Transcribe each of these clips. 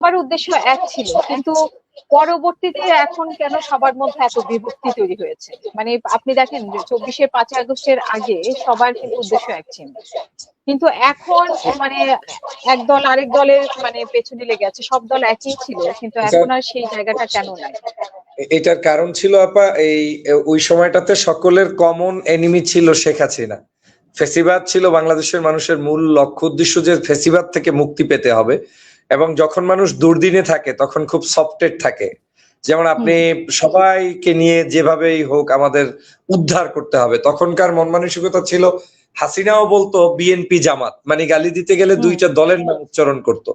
সবার উদ্দেশ্য এক ছিল, কিন্তু পরবর্তীতে এখন কেন সবার মধ্যে এত বিভক্তি তৈরি হয়েছে? মানে আপনি দেখেন যে 24-5 আগস্টের আগে সবার কিন্তু উদ্দেশ্য এক ছিল, কিন্তু এখন মানে এক দল আরেক দলের মানে পেছনে লেগে আছে। সব দল একই ছিল, কিন্তু এটা এখন আর সেই জায়গাটা কেন নাই? এটার কারণ ছিল আপা, এই ওই সময়টাতে সকলের কমন এনিমি ছিল শেখ হাসিনা। ফেসিবাদ ছিল বাংলাদেশের মানুষের মূল লক্ষ্য উদ্দেশ্য, যে ফেসিবাদ থেকে মুক্তি পেতে হবে। এবং যখন মানুষ দুর্দিনে থাকে তখন খুব সফটেড থাকে, যেমন আপনি হুম। সবাইকে নিয়ে যেভাবেই হোক আমাদের উদ্ধার করতে হবে, তখনকার মন মানসিকতা ছিল। হাসিনাও বলতো বিএনপি জামাত, মানে গালি দিতে গেলে হুম। দুইটা দলের নাম উচ্চারণ করতো।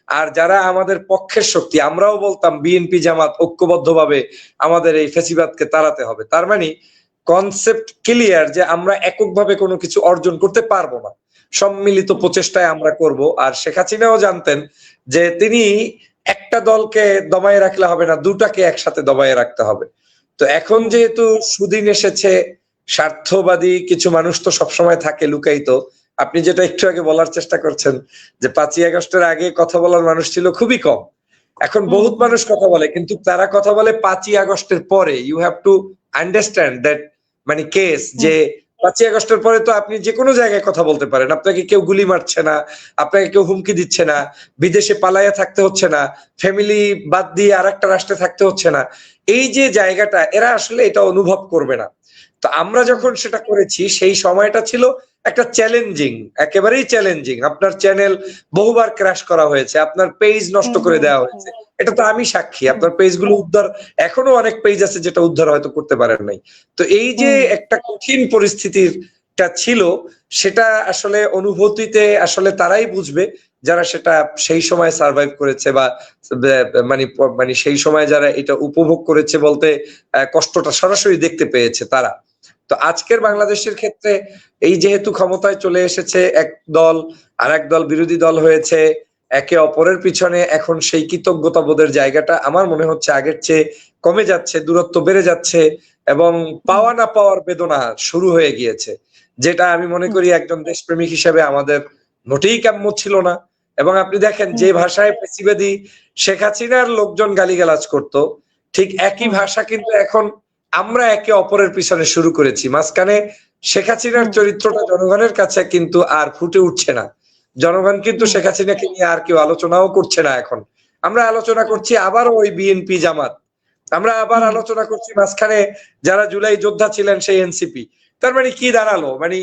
আর যারা আমাদের পক্ষের শক্তি, আমরাও বলতাম বিএনপি জামাত ঐক্যবদ্ধভাবে আমাদের এই ফেসিবাদকে তাড়াতে হবে। তার মানে কনসেপ্ট ক্লিয়ার যে আমরা এককভাবে কোনো কিছু অর্জন করতে পারবো না, সম্মিলিত হুম। প্রচেষ্টায় আমরা করব। আর শেখ হাসিনাও জানতেন যে তিনি একটা দলকে দমায়ে রাখলে হবে না, দুটাকে একসাথে দমায়ে রাখতে হবে। তো এখন হুম। যেহেতু সুদিন এসেছে, স্বার্থবাদী কিছু মানুষ তো সবসময় থাকে লুকায়িত। আপনি যেটা একটু আগে বলার চেষ্টা করছেন যে 5ই আগস্টের আগে কথা বলার মানুষ ছিল খুবই কম, এখন হুম। বহুত হুম। মানুষ কথা বলে, কিন্তু তারা কথা বলে 5ই আগস্টের পরে। You have to understand that, মানে কেস হুম। যে 5ই আগস্টের পরে তো আপনি যে কোনো জায়গায় কথা বলতে পারেন, আপনাকে কেউ গুলি মারছে না, আপনাকে কেউ হুমকি দিচ্ছে না, বিদেশে পালাইয়া থাকতে হচ্ছে না, ফ্যামিলি বাদ দিয়ে আর একটা রাষ্ট্রে থাকতে হচ্ছে না। এই যে জায়গাটা, এরা আসলে এটা অনুভব করবে না। তো আমরা হুম। যখন সেটা করেছি সেই সময়টা ছিল একটা চ্যালেঞ্জিং, একেবারেই চ্যালেঞ্জিং। আপনার চ্যানেল বহুবার ক্র্যাশ করা হয়েছে, আপনার পেজ নষ্ট হুম। করে হুম। দেওয়া হয়েছে, এটা তো আমি সাক্ষী। হুম। আপনার পেজ গুলো উদ্ধার, এখনো অনেক পেজ আছে যেটা উদ্ধার হয়তো করতে পারেন নাই। তো এই যে হুম। একটা কঠিন পরিস্থিতির টা ছিল, সেটা আসলে অনুভূতিতে আসলে তারাই বুঝবে যারা সেটা সেই সময় সার্ভাইভ করেছে, বা মানে মানে সেই সময় যারা এটা উপভোগ করেছে, বলতে কষ্টটা সরাসরি দেখতে পেয়েছে তারা। তো আজকের হুম। বাংলাদেশের ক্ষেত্রে এই যেহেতু ক্ষমতায় চলে এসেছে এক দল, আর এক দল বিরোধী দল হয়েছে, একে অপরের পিছনে এখন সেই কৃতজ্ঞতা বোধের জায়গাটা আমার মনে হচ্ছে আগের চেয়ে কমে যাচ্ছে, দূরত্ব বেড়ে যাচ্ছে, এবং হুম। পাওয়া না পাওয়ার বেদনা শুরু হয়ে গিয়েছে, যেটা আমি মনে হুম। করি একজন দেশপ্রেমিক হিসেবে আমাদের মোটেই কাম্য ছিল না। এবং আপনি দেখেন হুম। যে ভাষায় ফ্যাসিবাদী শেখ হাসিনার লোকজন গালিগালাজ করত, ঠিক একই হুম। ভাষা কিন্তু এখন আমরা একে অপরের পিছনে শুরু করেছি। মাঝখানে শেখ হাসিনার হুম। চরিত্রটা জনগণের কাছে কিন্তু আর ফুটে উঠছে না। জনগণ কিন্তু হুম। শেখ হাসিনাকে নিয়ে আর কেউ আলোচনাও করছে না এখন। আমরা আলোচনা হুম। করছি আবার ওই বিএনপি জামাত। আমরা আবার হুম। আলোচনা করছি মাঝখানে যারা জুলাই যোদ্ধা ছিলেন সেই এনসিপি। তার মানে কি দাঁড়ালো? মানে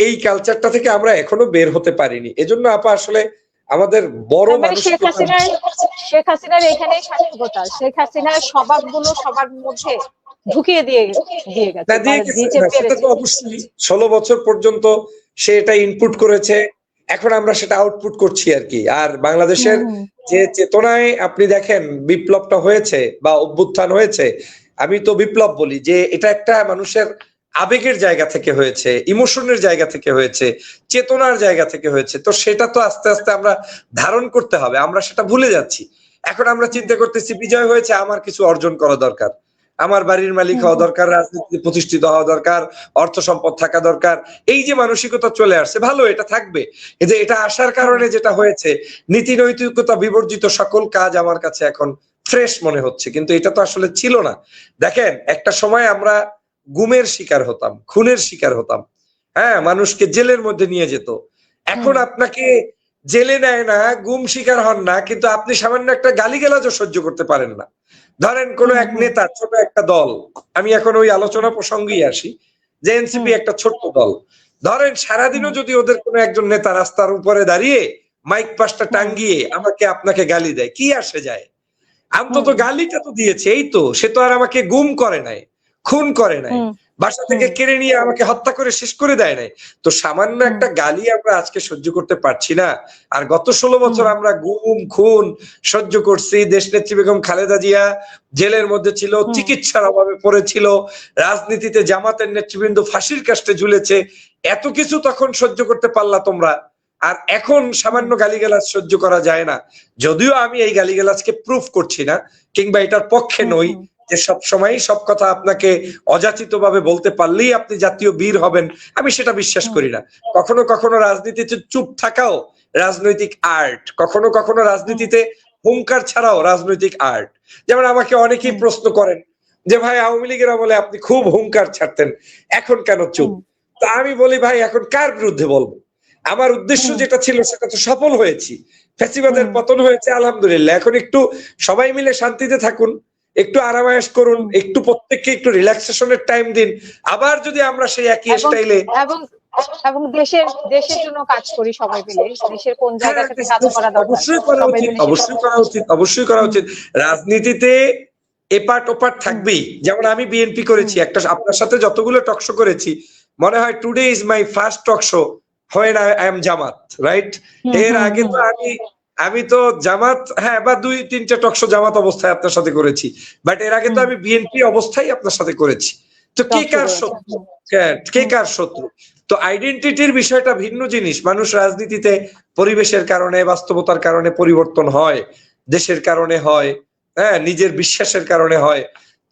এই কালচারটা থেকে আমরা এখনো বের হতে পারিনি। এজন্য আপা আসলে আমাদের বড় তার মানে মানসিকতা। শেখ হাসিনার এখানেই সার্থকতা। শেখ হাসিনার স্বভাবগুলো সবার মধ্যে ঢুকিয়ে দিয়ে দিয়ে না গেছে, দিয়ে মানে গেছে, দিতে না সেটা পেরেছে। তো অবশ্যই 16 বছর পর্যন্ত সে এটা ইনপুট করেছে, এখন আমরা সেটা আউটপুট করছি আর কি। আর হুম। বাংলাদেশের হুম। যে চেতনায় আপনি দেখেন বিপ্লবটা হয়েছে বা অভ্যুত্থান হয়েছে, আমি তো বিপ্লব বলি যে এটা একটা মানুষের আবেগের জায়গা থেকে হয়েছে, ইমোশনের জায়গা থেকে হয়েছে, চেতনার জায়গা থেকে হয়েছে। তো সেটা তো আস্তে আস্তে আমরা ধারণ করতে হবে, আমরা সেটা ভুলে যাচ্ছি। এখন আমরা হুম। চিন্তা করতেছি বিজয় হয়েছে, আমার কিছু অর্জন করা দরকার, আমার বাড়ির মালিক হুম। হওয়া হুম। দরকার, রাজনীতিতে প্রতিষ্ঠিত হওয়া দরকার, অর্থ সম্পদ থাকা দরকার। এই যে মানসিকতা চলে আসছে, ভালো, এটা থাকবে, কিন্তু এটা আসার হুম। কারণে যেটা হয়েছে, নীতি নৈতিকতা বিবর্জিত সকল কাজ আমার কাছে এখন ফ্রেশ মনে হচ্ছে, কিন্তু এটা তো আসলে ছিল না। দেখেন একটা সময় আমরা গুমের শিকার হতাম, খুনের শিকার হতাম, হ্যাঁ, মানুষকে জেলের মধ্যে নিয়ে যেত। এখন হুম। আপনাকে জেলে নেয় না, গুম শিকার হন না, কিন্তু আপনি সামান্য একটা গালিগালাজও সহ্য করতে পারেন না। ধরেন কোন হুম। এক হুম। নেতা, ছোট একটা দল, আমি এখন ওই হুম। আলোচনা প্রসঙ্গেই আসি, যে এনসিপি হুম। একটা ছোট্ট দল, ধরেন সারাদিনও হুম। যদি ওদের কোনো একজন নেতা রাস্তার উপরে দাঁড়িয়ে মাইক পাশটা হুম। টাঙ্গিয়ে আমাকে আপনাকে গালি দেয়, কি আসে যায়? অন্তত হুম। গালিটা তো দিয়েছে, এই তো, সে তো আর আমাকে গুম করে নাই, খুন করে নাই, হুম। বাসা থেকে হুম। কেড়ে নিয়ে আমাকে হত্যা করে শেষ করে দেয় নাই। তো সামান্য হুম। একটা গালি আমরা আজকে সহ্য করতে পারছি না? আর গত 16 বছর হুম। আমরা গুম খুন সহ্য করছি। দেশনেত্রী বেগম খালেদা জিয়া জেলের মধ্যে ছিল, হুম। চিকিৎসার অভাবে পড়েছিল, রাজনীতিতে জামাতের নেতৃবৃন্দ ফাঁসির কাস্টে ঝুলেছে। এত কিছু তখন সহ্য করতে পারলা তোমরা, আর এখন হুম। সামান্য গালিগালাজ সহ্য করা যায় না। যদিও আমি এই গালিগালাজকে প্রুফ করছি না, কিংবা এটার পক্ষে হুম। নই হুম। যে সব সময় সব কথা আপনাকে অযাচিত ভাবে বলতে পারলেই আপনি জাতীয় বীর হবেন, আমি সেটা বিশ্বাস হুম। করি না। কখনো কখনো রাজনীতিতে চুপ থাকাও রাজনৈতিক আর্ট, কখনো কখনো হুম। রাজনীতিতে হুঙ্কার ছাড়াও রাজনৈতিক আর্ট। যেমন আমাকে অনেকেই প্রশ্ন করেন যে ভাই আওয়ামী লীগের আমলে আপনি খুব হুঙ্কার ছাড়তেন, এখন কেন চুপ? তা আমি বলি ভাই এখন কার বিরুদ্ধে বলবো? আমার উদ্দেশ্য যেটা ছিল সেটা তো সফল হয়েছি। ফ্যাসিবাদের পতন হয়েছে আলহামদুলিল্লাহ। এখন একটু সবাই মিলে শান্তিতে থাকুন, একটু আরামায়েশ করুন, একটু প্রত্যেককে একটু রিল্যাক্সেশনের টাইম দিন। আবার যদি আমরা সেই একই স্টাইলে এবং এবং দেশের দেশের জন্য কাজ করি সবাই মিলে, দেশের কোন জায়গা থেকে কাজ করা দরকার অবশ্যই করা সবাই উচিত, মিলে অবশ্যই করা উচিত, অবশ্যই করা উচিত। রাজনীতিতে এপাট ওপাট থাকবেই। যেমন আমি বিএনপি করেছি, একটা আপনার সাথে যতগুলো টকশো করেছি, মনে হয় today is my first talk show when I am Jamaat, right? এর আগে তো আমি তো জামাত, হ্যাঁ, বা 2-3টা টকশো জামাত অবস্থায় আপনার সাথে করেছি, বাট এর আগে তো আমি বিএনপি অবস্থায় আপনার সাথে করেছি। তো কে কার শত্রু? কে কার শত্রু? তো আইডেন্টিটির বিষয়টা ভিন্ন জিনিস। মানুষ রাজনীতিতে পরিবেশের কারণে, বাস্তবতার কারণে পরিবর্তন হয়, দেশের কারণে হয়, হ্যাঁ, নিজের বিশ্বাসের কারণে হয়।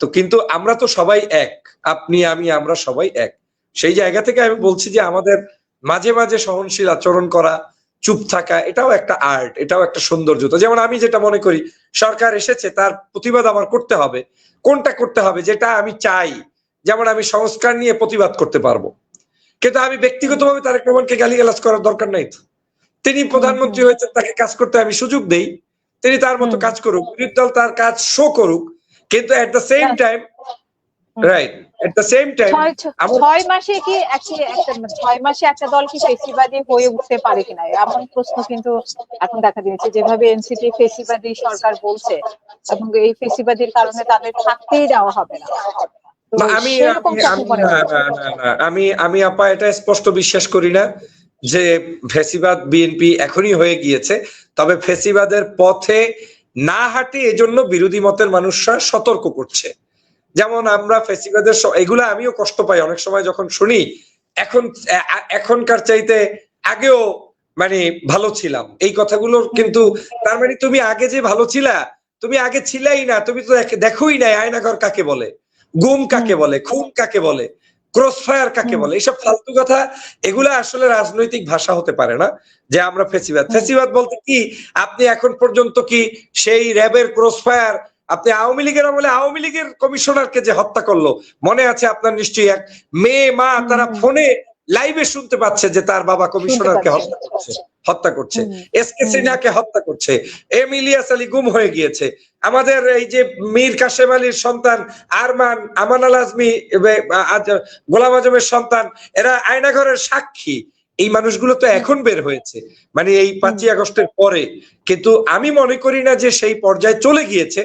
তো কিন্তু আমরা তো সবাই এক, আপনি আমি আমরা সবাই এক। সেই জায়গা থেকে আমি বলছি যে আমাদের মাঝে মাঝে সহনশীল আচরণ করা, চুপ থাকা, এটাও একটা আর্ট, এটাও একটা সৌন্দর্যতা। যেমন আমি যেটা মনে করি, সরকার এসেছে, তার প্রতিবাদ আমার করতে হবে। কোনটা করতে হবে? যেটা আমি চাই। যেমন আমি সংস্কার নিয়ে প্রতিবাদ করতে পারবো, কিন্তু আমি ব্যক্তিগতভাবে তারেক রহমানকে গালিগালাজ করার দরকার নাই তো। তিনি প্রধানমন্ত্রী হয়েছেন, তাকে কাজ করতে আমি সুযোগ দেই, তিনি তার মতো কাজ করুক, বিরোধী দল তার কাজ শো করুক, কিন্তু at the same time, right, at the same time 6 মাসে কি একটা 6 মাসে একটা দল কি ফেসিবাদী হয়ে উঠতে পারে কিনা, এমন প্রশ্ন কিন্তু এখন দেখা দিয়েছে। যেভাবে এনসিপি ফেসিবাদী সরকার বলছে, এবং এই ফেসিবাদীর কারণে তাদের থাকতেই দেওয়া হবে না। আমি আমি আপা এটা স্পষ্ট বিশ্বাস করি না যে ফেসিবাদ বিএনপি এখনই হয়ে গিয়েছে। তবে ফেসিবাদের পথে না হাঁটে এজন্য বিরোধী মতের মানুষরা সতর্ক করছে। যেমন আমরা ফেসিবাদের এগুলা আমিও কষ্ট পাই অনেক সময় যখন শুনি এখনকার চাইতে আগেও মানে ভালো ছিলাম, এই কথাগুলোর কিন্তু তার মানে তুমি আগে যে ভালো ছিলা, তুমি আগে ছিলাই না, তুমি তো দেখোই নাই আয়নাঘর কাকে বলে, গুম কাকে বলে, খুন কাকে বলে, ক্রসফায়ার কাকে বলে, এইসব ফালতু কথা। এগুলা আসলে রাজনৈতিক ভাষা হতে পারে না যে আমরা ফেসিবাদ বলতে কি, আপনি এখন পর্যন্ত কি সেই র্যাবের ক্রসফায়ার, আপনি আওয়ামী লীগের আমলে আওয়ামী লীগের কমিশনারকে যে হত্যা করলো মনে আছে আপনার নিশ্চয়ই, এক মেয়ে মা তারা ফোনে লাইভে শুনতে পাচ্ছে যে তার বাবা কমিশনারকে হত্যা করছে, এসকে সিনহাকে হত্যা করছে, এম ইলিয়াস আলী গুম হয়ে গিয়েছে, আমাদের এই যে মীর কাশেম আলীর সন্তান আরমান, আমান আল আজমি, গোলাম আজমের সন্তান, এরা আয়নাঘরের সাক্ষী। এই মানুষগুলো তো এখন বের হয়েছে, মানে এই 5ই আগস্টের পরে। কিন্তু আমি মনে করি না যে সেই পর্যায়ে চলে গিয়েছে।